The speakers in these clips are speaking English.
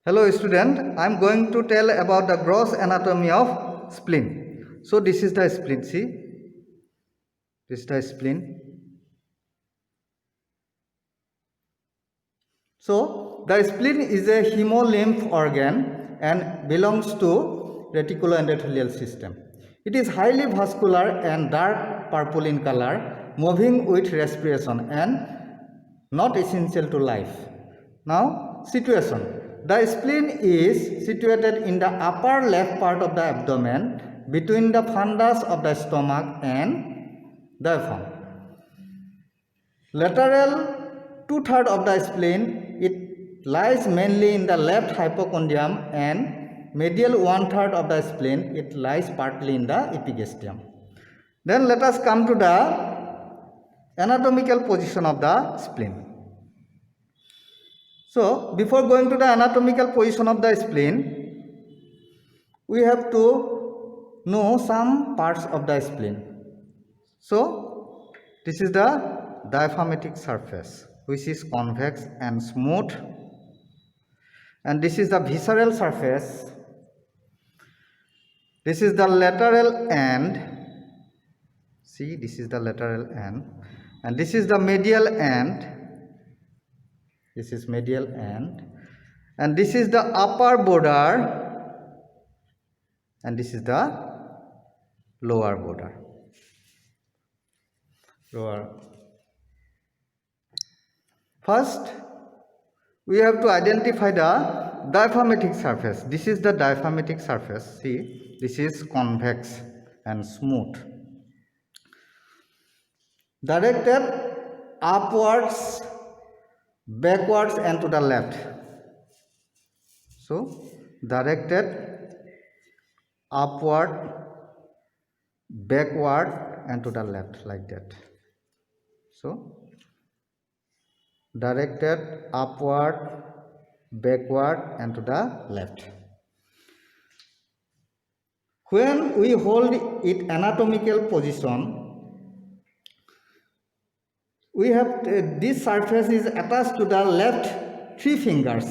Hello student, I am going to tell about the gross anatomy of spleen. So this is the spleen, see, this is the spleen. So the spleen is a hemolymph organ and belongs to reticuloendothelial system. It is highly vascular and dark purple in color, moving with respiration and not essential to life. Now situation. The spleen is situated in the upper left part of the abdomen between the fundus of the stomach and diaphragm. Lateral 2/3 of the spleen, it lies mainly in the left hypochondrium, and medial 1/3 of the spleen, it lies partly in the epigastrium. Then let us come to the anatomical position of the spleen. So, before going to the anatomical position of the spleen, we have to know some parts of the spleen. So, this is the diaphragmatic surface, which is convex and smooth, and this is the visceral surface. This is the lateral end. See, this is the lateral end, and this is the medial end. This is medial end, and this is the upper border, and this is the lower border. First, we have to identify the diaphragmatic surface. This is the diaphragmatic surface. See, this is convex and smooth, directed upwards, backwards and to the left. So directed upward, backward and to the left, like that. So directed upward, backward and to the left. When we hold it anatomical position, we have this surface is attached to the left 3 fingers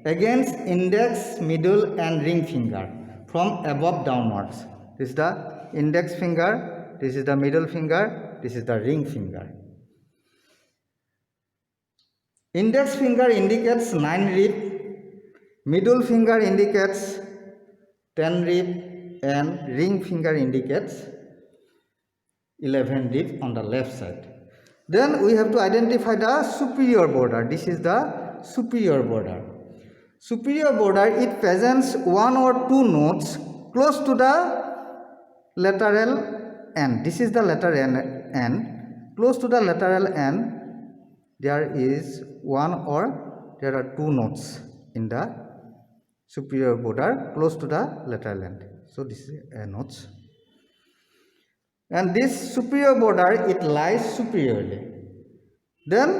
against index, middle and ring finger from above downwards. This is the index finger, this is the middle finger, this is the ring finger. Index finger indicates 9 rib, middle finger indicates 10 rib and ring finger indicates 11 rib on the left side. Then we have to identify the superior border. This is the superior border. Superior border, it presents 1 or 2 nodes close to the lateral end. This is the lateral end. Close to the lateral end, there is 1 or there are 2 nodes in the superior border close to the lateral end. So this is a nodes. And this superior border, it lies superiorly. Then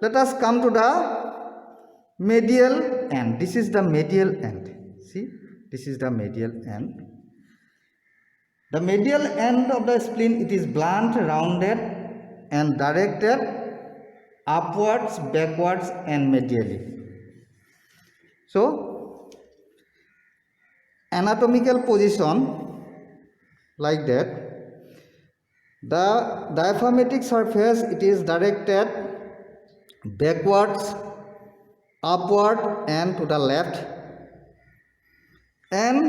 let us come to the medial end. This is the medial end. See, this is the medial end. The medial end of the spleen, it is blunt, rounded and directed upwards, backwards and medially. So anatomical position like that. The diaphragmatic surface, it is directed backwards, upward and to the left, and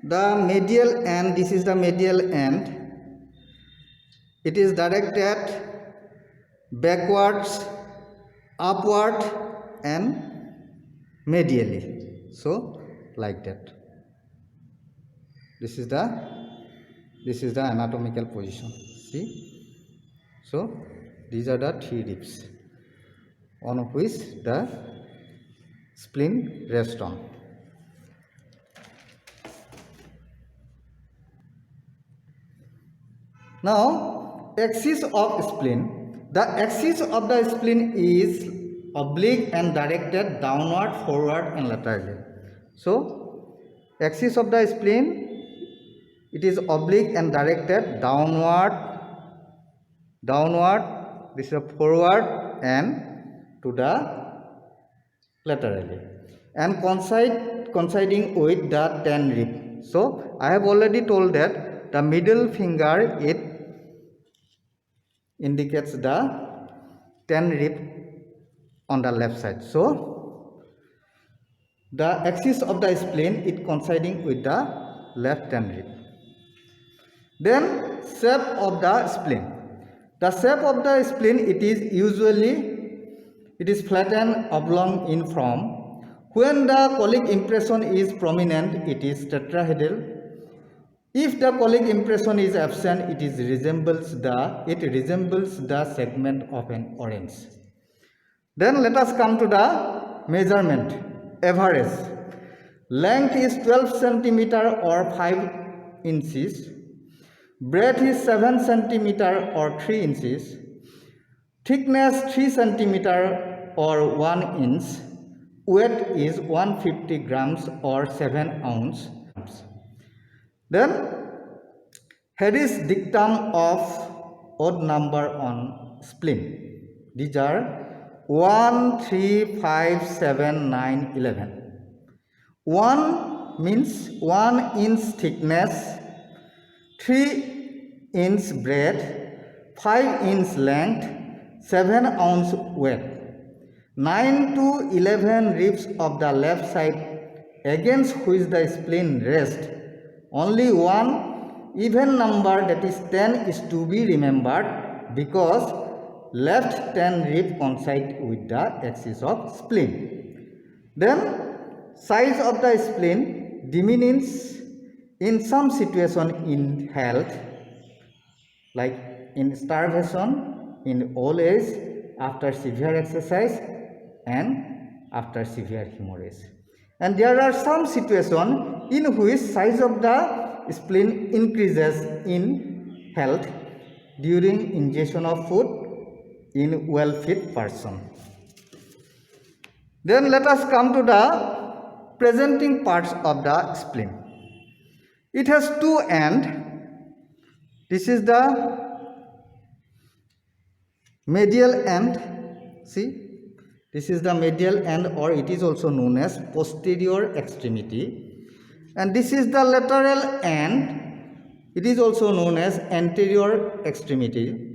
the medial end, this is the medial end, it is directed backwards, upward and medially. So like that. This is the anatomical position. See, so these are the 3 ribs on which the spleen rests on. Now, axis of spleen. The axis of the spleen is oblique and directed downward, forward and laterally. So axis of the spleen, it is oblique and directed downward, this is forward and to the laterally. and coinciding with the 10 rib. So I have already told that the middle finger, it indicates the 10 rib on the left side. So the axis of the spleen, it coinciding with the left 10 rib. Then shape of the spleen. The shape of the spleen, it is flattened oblong in form. When the colic impression is prominent, it is tetrahedral. If the colic impression is absent, it resembles the segment of an orange. Then let us come to the measurement. Average length is 12 centimeter or 5 inches. Breadth is 7 centimeter or 3 inches. Thickness 3 centimeter or 1 inch. Weight is 150 grams or 7 ounces. Then Harris dictum of odd number on spleen. These are 1, 3, 5, 7, 9, 11. 1 means 1 inch thickness, 3 inch breadth, 5 inch length, 7 ounce weight. 9 to 11 ribs of the left side against which the spleen rests. Only one even number, that is 10, is to be remembered because left 10 rib coincide with the axis of spleen. Then size of the spleen diminishes in some situation in health, like in starvation, in old age, after severe exercise, and after severe hemorrhage. And there are some situations in which size of the spleen increases in health during ingestion of food in well-fed person. Then let us come to the presenting parts of the spleen. It has two ends. This is the medial end. See, this is the medial end, or it is also known as posterior extremity. And this is the lateral end. It is also known as anterior extremity.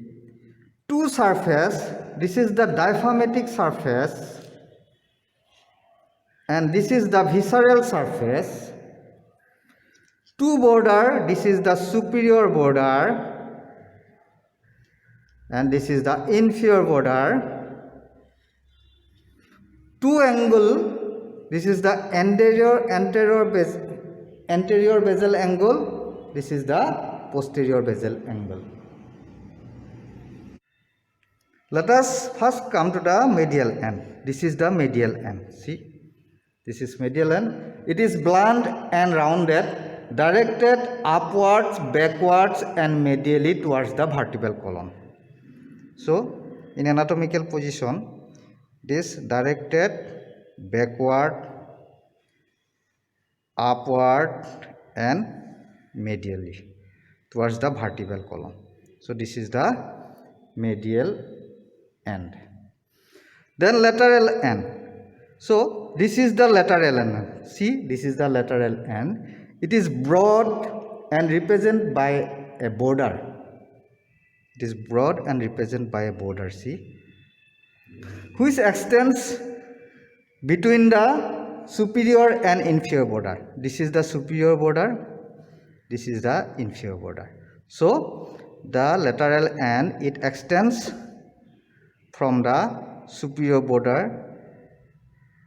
Two surface. This is the diaphragmatic surface, and this is the visceral surface. Two border. This is the superior border, and this is the inferior border. Two angle. This is the anterior basal angle. This is the posterior basal angle. Let us first come to the medial end. This is the medial end. See, this is medial end. It is blunt and rounded, directed upwards, backwards, and medially towards the vertebral column. So, in anatomical position, this directed backward, upward, and medially towards the vertebral column. So this is the medial end. Then lateral end. So this is the lateral end. See, this is the lateral end. It is broad and represented by a border. It is broad and represented by a border. See, which extends between the superior and inferior border. This is the superior border, this is the inferior border. So the lateral end, it extends from the superior border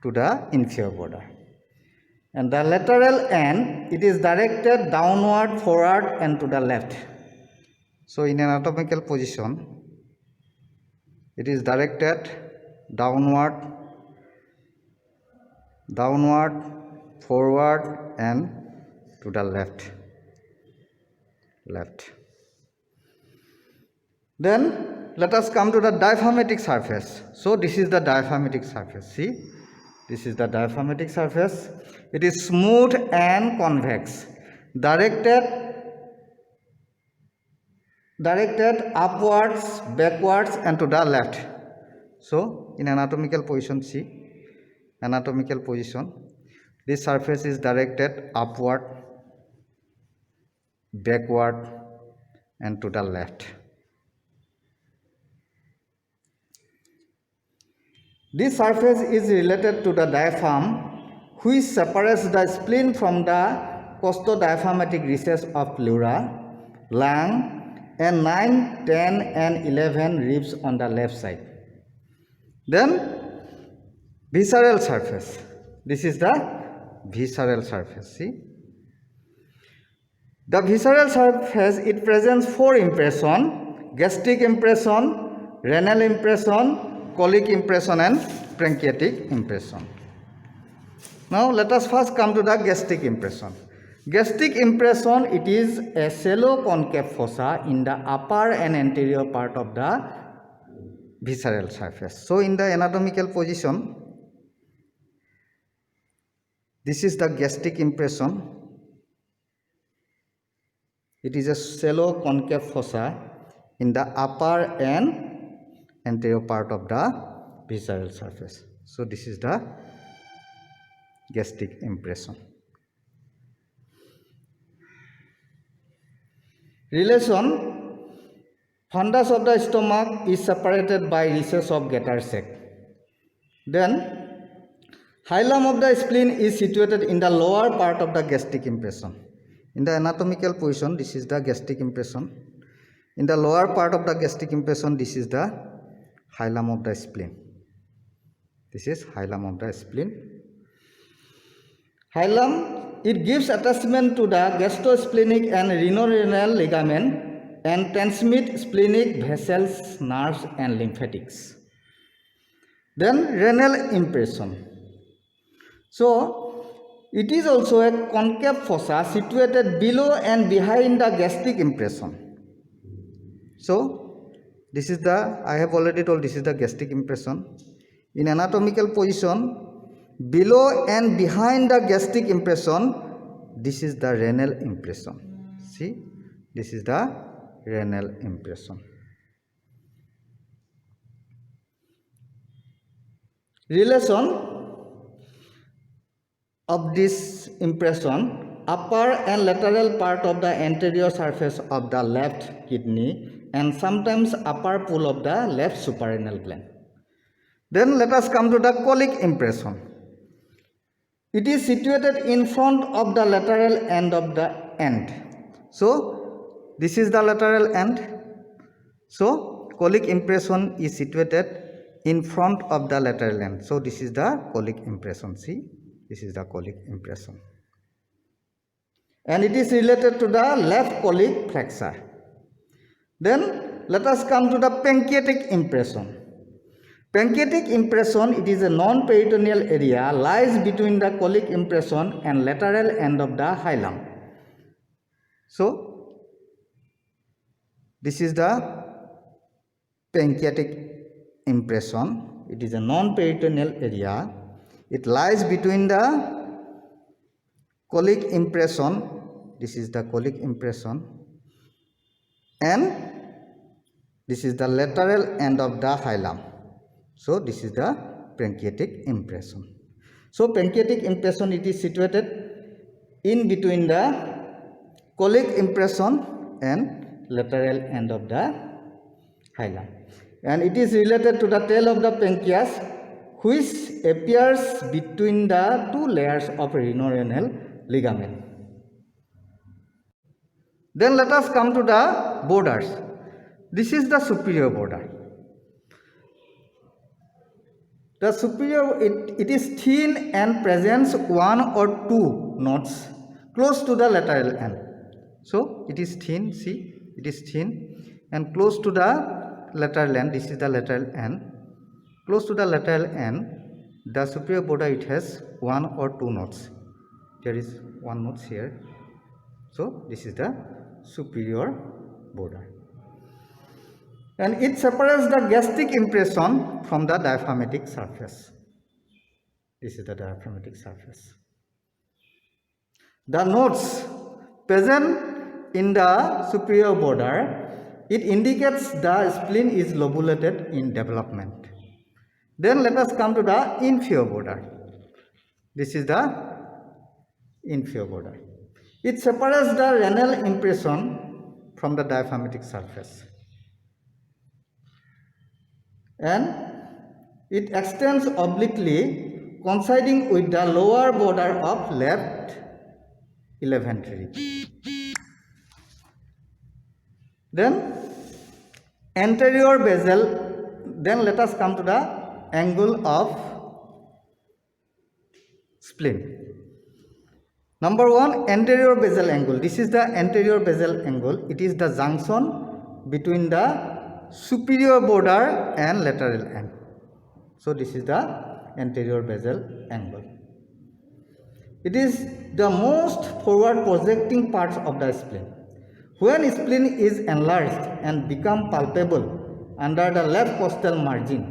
to the inferior border. And the lateral end, it is directed downward, forward, and to the left. So in an anatomical position, it is directed downward, forward, and to the left. Then let us come to the diaphragmatic surface. So this is the diaphragmatic surface. See, this is the diaphragmatic surface. It is smooth and convex, directed upwards, backwards, and to the left. So in anatomical position, see, anatomical position. This surface is directed upward, backward, and to the left. This surface is related to the diaphragm, which separates the spleen from the costodiaphragmatic recess of pleura, lung, and 9, 10, and 11 ribs on the left side. Then visceral surface. This is the visceral surface. See, the visceral surface, it presents 4 impression: gastric impression, renal impression, colic impression, and pancreatic impression. Now let us first come to the gastric impression. Gastric impression, it is a shallow concave fossa in the upper and anterior part of the visceral surface. So in the anatomical position, this is the gastric impression. It is a shallow concave fossa in the upper and anterior part of the visceral surface. So this is the gastric impression. Relation: fundus of the stomach is separated by recess of Getter sac. Then hilum of the spleen is situated in the lower part of the gastric impression. In the anatomical position, this is the gastric impression. In the lower part of the gastric impression, this is the hilum of the spleen. This is hilum of the spleen. Hilum, it gives attachment to the gastrosplenic and rhinorenal ligament and transmit splenic vessels, nerves, and lymphatics. Then renal impression. So it is also a concave fossa situated below and behind the gastric impression. So this is the, I have already told, this is the gastric impression. In anatomical position, below and behind the gastric impression, this is the renal impression. See, this is the renal impression. Relation of this impression: upper and lateral part of the anterior surface of the left kidney and sometimes upper pool of the left suprarenal gland. Then let us come to the colic impression. It is situated in front of the lateral end of the end. So this is the lateral end. So colic impression is situated in front of the lateral end. So this is the colic impression. See, this is the colic impression. And it is related to the left colic flexure. Then let us come to the pancreatic impression. Pancreatic impression, it is a non-peritoneal area, lies between the colic impression and lateral end of the hilum. So this is the pancreatic impression. It is a non-peritoneal area. It lies between the colic impression, this is the colic impression, and this is the lateral end of the hilum. So this is the pancreatic impression. So pancreatic impression, it is situated in between the colic impression and lateral end of the hilum, and it is related to the tail of the pancreas, which appears between the 2 layers of rhinorenal ligament. Then let us come to the borders. This is the superior border. The superior, it is thin and presents 1 or 2 knots close to the lateral end. So it is thin, see, it is thin and close to the lateral end. This is the lateral end. Close to the lateral end, the superior border, it has 1 or 2 knots. There is 1 knot here. So this is the superior border. And it separates the gastric impression from the diaphragmatic surface. This is the diaphragmatic surface. The nodes present in the superior border, it indicates the spleen is lobulated in development. Then let us come to the inferior border. This is the inferior border. It separates the renal impression from the diaphragmatic surface, and it extends obliquely coinciding with the lower border of left 11th rib. Then anterior basal, then let us come to the angle of spleen. Number 1, anterior basal angle. This is the anterior basal angle. It is the junction between the superior border and lateral end. So this is the anterior basal angle. It is the most forward projecting part of the spleen. When spleen is enlarged and become palpable under the left costal margin,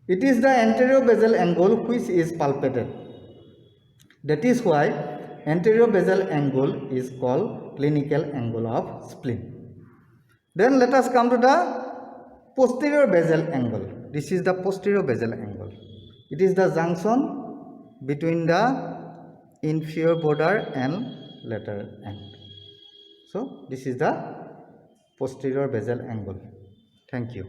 it is the anterior basal angle which is palpated. That is why anterior basal angle is called clinical angle of spleen. Then let us come to the posterior basal angle. This is the posterior basal angle. It is the junction between the inferior border and lateral end. So this is the posterior basal angle. Thank you.